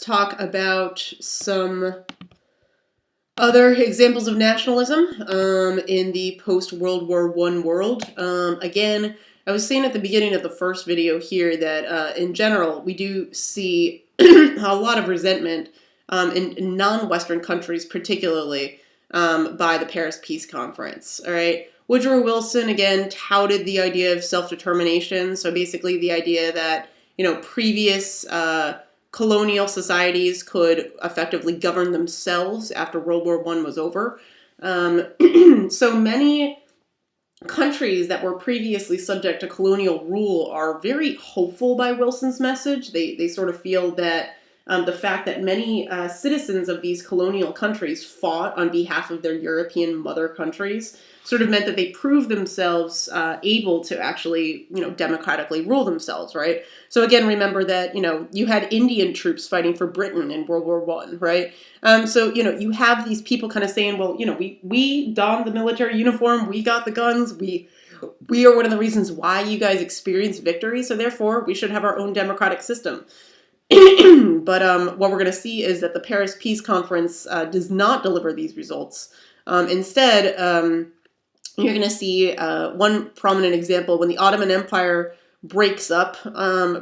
talk about some other examples of nationalism in the post-World War I world. Again, I was saying at the beginning of the first video here that in general, we do see a lot of resentment in non-Western countries, particularly by the Paris Peace Conference. All right. Woodrow Wilson, again, touted the idea of self-determination. So basically the idea that, previous colonial societies could effectively govern themselves after World War I was over. So many countries that were previously subject to colonial rule are very hopeful by Wilson's message. They sort of feel that the fact that many citizens of these colonial countries fought on behalf of their European mother countries sort of meant that they proved themselves able to actually, democratically rule themselves, right? So again, remember that, you had Indian troops fighting for Britain in World War I, right? So, you have these people kind of saying, well, we donned the military uniform, we got the guns, we are one of the reasons why you guys experienced victory, so therefore we should have our own democratic system. But what we're going to see is that the Paris Peace Conference does not deliver these results. Instead, you're going to see one prominent example when the Ottoman Empire breaks up.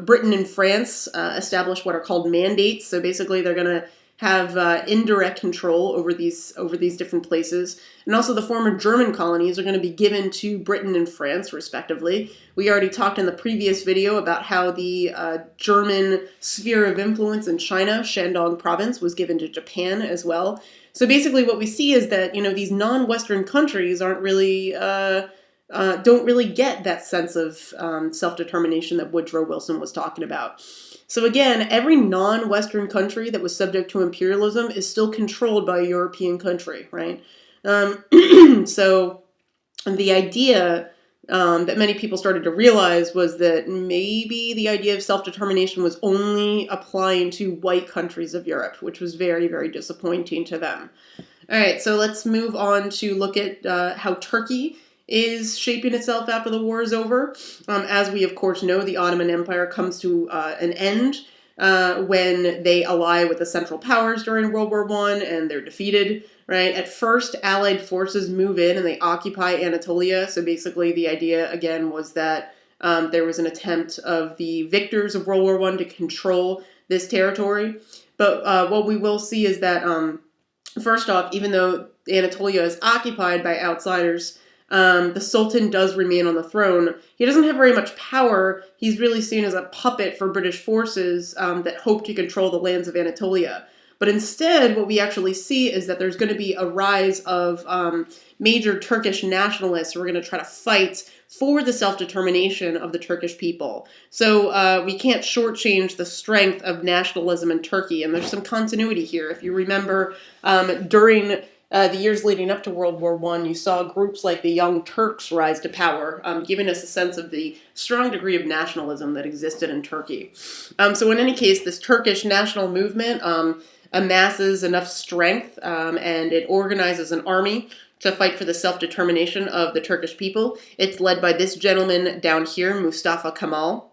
Britain and France establish what are called mandates. So basically, they're going to have indirect control over these different places. And also the former German colonies are going to be given to Britain and France, respectively. We already talked in the previous video about how the German sphere of influence in China, Shandong province, was given to Japan as well. So basically what we see is that, these non-Western countries aren't really, don't really get that sense of self-determination that Woodrow Wilson was talking about. So again, every non-Western country that was subject to imperialism is still controlled by a European country, right? So the idea that many people started to realize was that maybe the idea of self-determination was only applying to white countries of Europe, which was very, very disappointing to them. All right, so let's move on to look at how Turkey is shaping itself after the war is over. As we, of course, know, the Ottoman Empire comes to an end when they ally with the Central Powers during World War I and they're defeated, right? At first, Allied forces move in and they occupy Anatolia. So basically the idea, again, was that there was an attempt of the victors of World War I to control this territory. But what we will see is that, first off, even though Anatolia is occupied by outsiders, the Sultan does remain on the throne. He doesn't have very much power. He's really seen as a puppet for British forces that hope to control the lands of Anatolia. But instead, what we actually see is that there's going to be a rise of major Turkish nationalists who are going to try to fight for the self-determination of the Turkish people. So we can't shortchange the strength of nationalism in Turkey, and there's some continuity here. If you remember, during the years leading up to World War I, you saw groups like the Young Turks rise to power, giving us a sense of the strong degree of nationalism that existed in Turkey. So in any case, this Turkish national movement amasses enough strength and it organizes an army to fight for the self-determination of the Turkish people. It's led by this gentleman down here, Mustafa Kemal.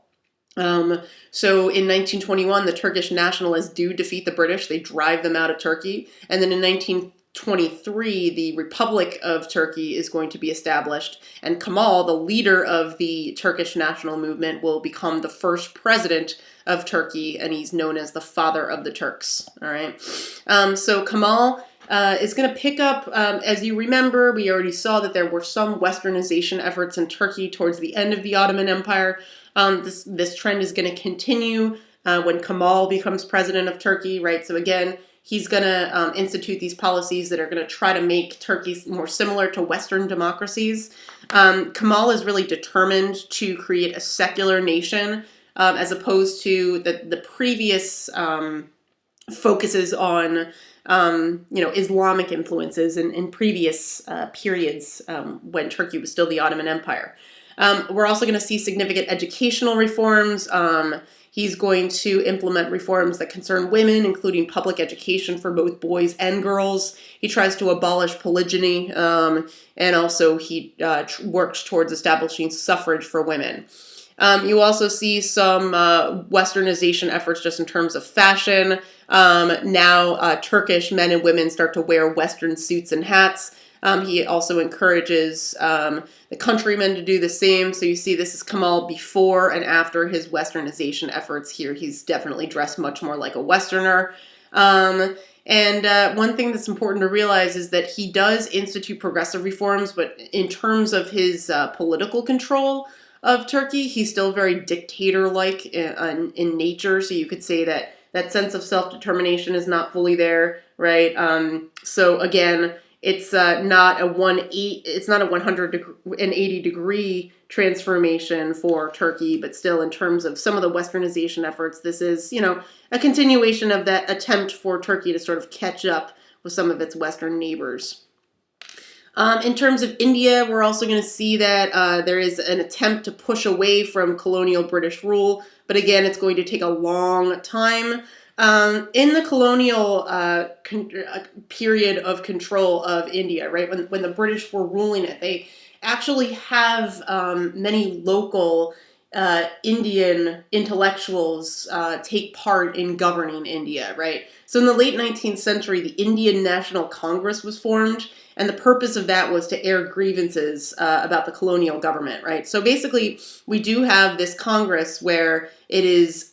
So in 1921, the Turkish nationalists do defeat the British. They drive them out of Turkey. And then in 1923, the Republic of Turkey is going to be established, and Kemal, the leader of the Turkish national movement, will become the first president of Turkey, and he's known as the father of the Turks. All right. So Kemal is going to pick up, as you remember, we already saw that there were some westernization efforts in Turkey towards the end of the Ottoman Empire. This trend is going to continue when Kemal becomes president of Turkey, right? So again, he's going to institute these policies that are going to try to make Turkey more similar to Western democracies. Kemal is really determined to create a secular nation as opposed to the previous focuses on Islamic influences in previous periods when Turkey was still the Ottoman Empire. We're also going to see significant educational reforms. He's going to implement reforms that concern women, including public education for both boys and girls. He tries to abolish polygyny, and also he works towards establishing suffrage for women. You also see some westernization efforts just in terms of fashion. Now Turkish men and women start to wear Western suits and hats. He also encourages the countrymen to do the same. So you see this is Kemal before and after his westernization efforts here. He's definitely dressed much more like a Westerner. And one thing that's important to realize is that he does institute progressive reforms, but in terms of his political control of Turkey, he's still very dictator-like in nature. So you could say that that sense of self-determination is not fully there, right? So again, it's not a 180-degree transformation for Turkey, but still in terms of some of the westernization efforts, this is, a continuation of that attempt for Turkey to sort of catch up with some of its Western neighbors. In terms of India, we're also going to see that there is an attempt to push away from colonial British rule, but again, it's going to take a long time. In the colonial period of control of India, right, when the British were ruling it, they actually have many local Indian intellectuals take part in governing India, right? So in the late 19th century, the Indian National Congress was formed, and the purpose of that was to air grievances about the colonial government, right? So basically, we do have this Congress where it is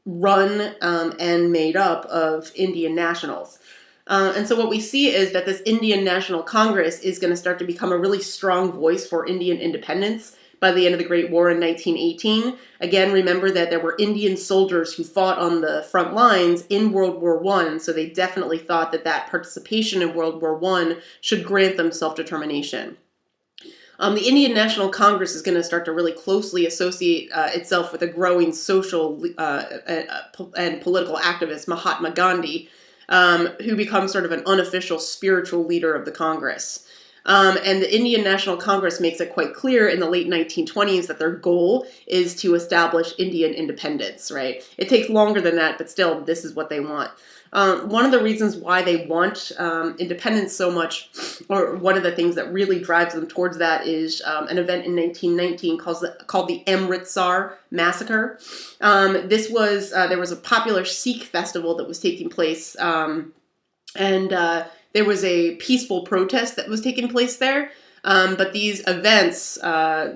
run and made up of Indian nationals. And so what we see is that this Indian National Congress is going to start to become a really strong voice for Indian independence by the end of the Great War in 1918. Again, remember that there were Indian soldiers who fought on the front lines in World War I, so they definitely thought that that participation in World War I should grant them self-determination. The Indian National Congress is going to start to really closely associate itself with a growing social and political activist, Mahatma Gandhi, who becomes sort of an unofficial spiritual leader of the Congress. And the Indian National Congress makes it quite clear in the late 1920s that their goal is to establish Indian independence, right? It takes longer than that, but still, this is what they want. One of the reasons why they want independence so much, or one of the things that really drives them towards that, is an event in 1919 called the Amritsar Massacre. There was a popular Sikh festival that was taking place, and there was a peaceful protest that was taking place there. But these events,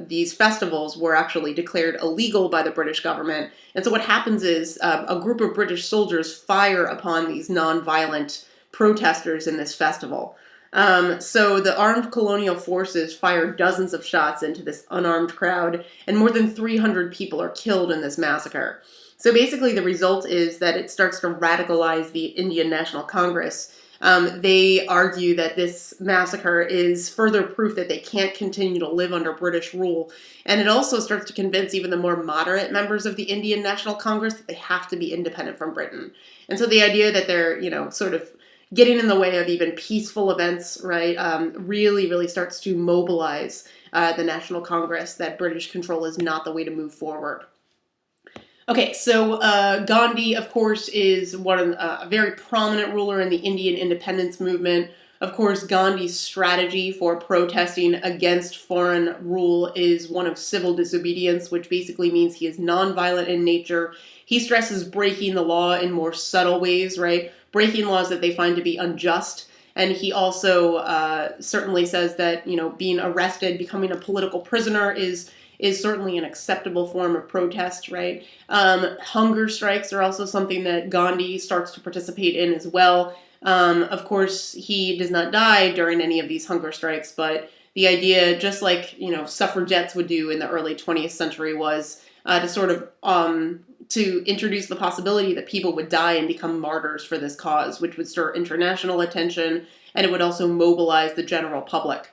these festivals, were actually declared illegal by the British government. And so what happens is a group of British soldiers fire upon these nonviolent protesters in this festival. So the armed colonial forces fire dozens of shots into this unarmed crowd, and more than 300 people are killed in this massacre. So basically the result is that it starts to radicalize the Indian National Congress. They argue that this massacre is further proof that they can't continue to live under British rule. And it also starts to convince even the more moderate members of the Indian National Congress that they have to be independent from Britain. And so the idea that they're, sort of getting in the way of even peaceful events, right, really, really starts to mobilize the National Congress that British control is not the way to move forward. Okay, so Gandhi, of course, is a very prominent ruler in the Indian independence movement. Of course, Gandhi's strategy for protesting against foreign rule is one of civil disobedience, which basically means he is nonviolent in nature. He stresses breaking the law in more subtle ways, right? Breaking laws that they find to be unjust. And he also certainly says that, being arrested, becoming a political prisoner is certainly an acceptable form of protest, right? Hunger strikes are also something that Gandhi starts to participate in as well. Of course, he does not die during any of these hunger strikes, but the idea, just like, suffragettes would do in the early 20th century, was to sort of to introduce the possibility that people would die and become martyrs for this cause, which would stir international attention, and it would also mobilize the general public.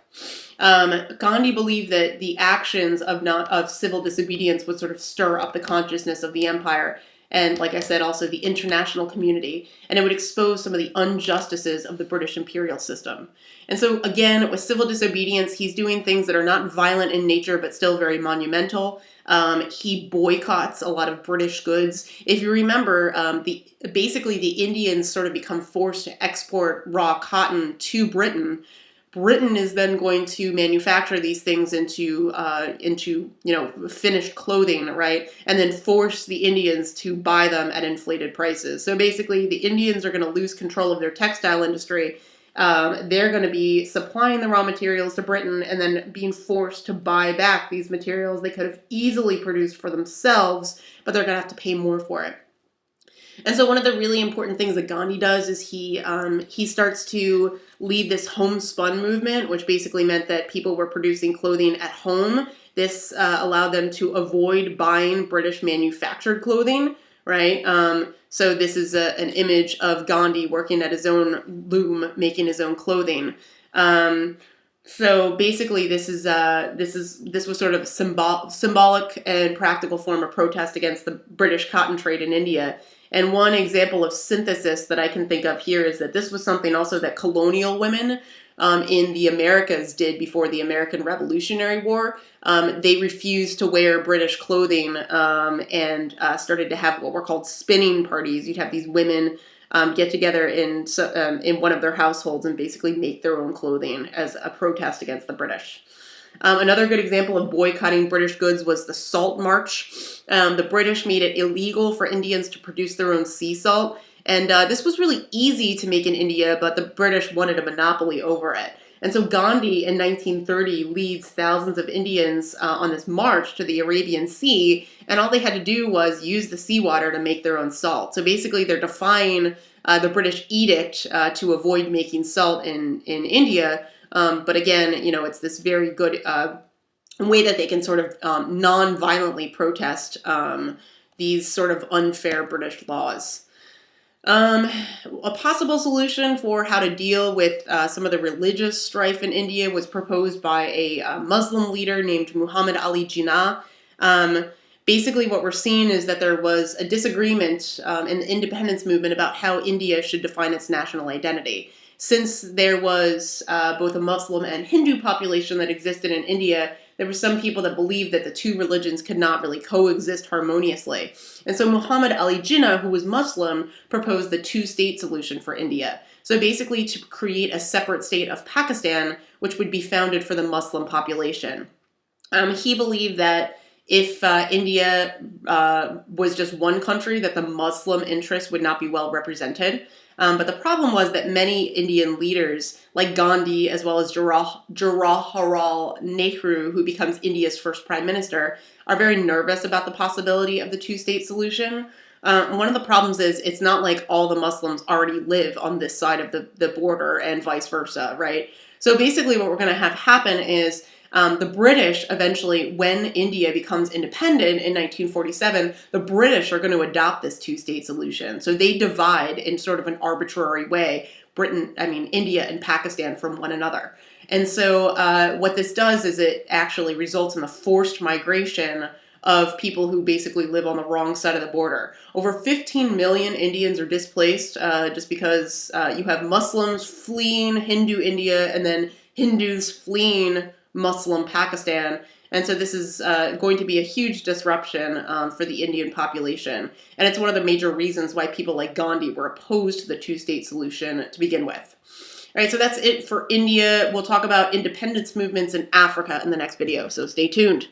Gandhi believed that the actions of civil disobedience would sort of stir up the consciousness of the empire, and, like I said, also the international community, and it would expose some of the injustices of the British imperial system. And so, again, with civil disobedience, he's doing things that are not violent in nature, but still very monumental. He boycotts a lot of British goods. If you remember, basically the Indians sort of become forced to export raw cotton to Britain, Britain is then going to manufacture these things into finished clothing, right? And then force the Indians to buy them at inflated prices. So basically, the Indians are going to lose control of their textile industry. They're going to be supplying the raw materials to Britain and then being forced to buy back these materials they could have easily produced for themselves, but they're going to have to pay more for it. And so one of the really important things that Gandhi does is he starts to lead this homespun movement, which basically meant that people were producing clothing at home. This allowed them to avoid buying British manufactured clothing, right? So this is an image of Gandhi working at his own loom, making his own clothing. So basically, this was sort of a symbolic and practical form of protest against the British cotton trade in India. And one example of synthesis that I can think of here is that this was something also that colonial women in the Americas did before the American Revolutionary War. They refused to wear British clothing and started to have what were called spinning parties. You'd have these women get together in one of their households and basically make their own clothing as a protest against the British. Another good example of boycotting British goods was the Salt March. The British made it illegal for Indians to produce their own sea salt. And this was really easy to make in India, but the British wanted a monopoly over it. And so Gandhi in 1930 leads thousands of Indians on this march to the Arabian Sea, and all they had to do was use the seawater to make their own salt. So basically they're defying the British edict to avoid making salt in India. But again, it's this very good way that they can sort of non-violently protest these sort of unfair British laws. A possible solution for how to deal with some of the religious strife in India was proposed by a Muslim leader named Muhammad Ali Jinnah. Basically, what we're seeing is that there was a disagreement in the independence movement about how India should define its national identity. Since there was both a Muslim and Hindu population that existed in India, there were some people that believed that the two religions could not really coexist harmoniously. And so Muhammad Ali Jinnah, who was Muslim, proposed the two-state solution for India. So basically to create a separate state of Pakistan, which would be founded for the Muslim population. He believed that if India was just one country, that the Muslim interests would not be well represented. But the problem was that many Indian leaders, like Gandhi, as well as Jawaharlal Nehru, who becomes India's first prime minister, are very nervous about the possibility of the two-state solution. One of the problems is it's not like all the Muslims already live on this side of the border and vice versa, right? So basically what we're going to have happen is the British eventually, when India becomes independent in 1947, the British are going to adopt this two-state solution. So they divide in sort of an arbitrary way India and Pakistan from one another. And so what this does is it actually results in the forced migration of people who basically live on the wrong side of the border. Over 15 million Indians are displaced just because you have Muslims fleeing Hindu India and then Hindus fleeing Muslim Pakistan. And so this is going to be a huge disruption for the Indian population. And it's one of the major reasons why people like Gandhi were opposed to the two-state solution to begin with. All right, so that's it for India. We'll talk about independence movements in Africa in the next video, so stay tuned.